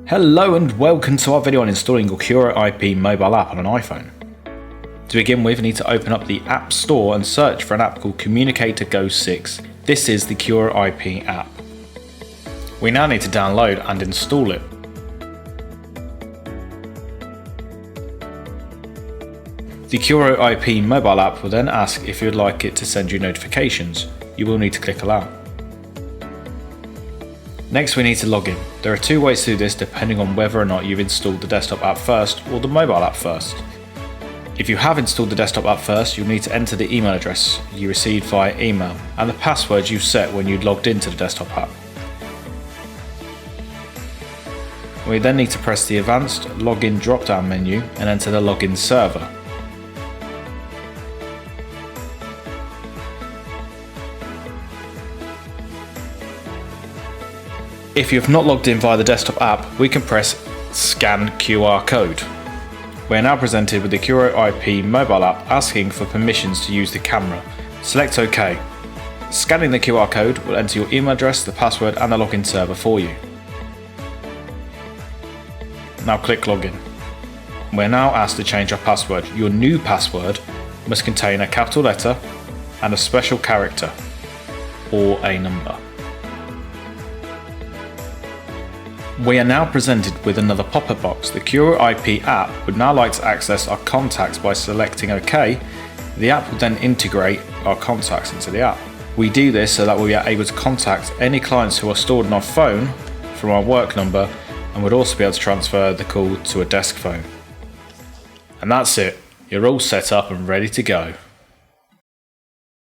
Hello and welcome to our video on installing your Curo IP mobile app on an iPhone. To begin with, you need to open up the App Store and search for an app called Communicator Go 6. This is the Curo IP app. We now need to download and install it. The Curo IP mobile app will then ask if you would like it to send you notifications. You will need to click allow. Next we need to log in. There are two ways to do this depending on whether or not you've installed the desktop app first or the mobile app first. If you have installed the desktop app first, you'll need to enter the email address you received via email and the password you set when you logged into the desktop app. We then need to press the advanced login drop-down menu and enter the login server. If you have not logged in via the desktop app, we can press Scan QR Code. We are now presented with the Curo IP mobile app asking for permissions to use the camera. Select OK. Scanning the QR code will enter your email address, the password and the login server for you. Now click Login. We are now asked to change our password. Your new password must contain a capital letter and a special character or a number. We are now presented with another pop-up box. The Curo IP app would now like to access our contacts by selecting OK. The app will then integrate our contacts into the app. We do this so that we are able to contact any clients who are stored on our phone from our work number, and would also be able to transfer the call to a desk phone. And that's it. You're all set up and ready to go.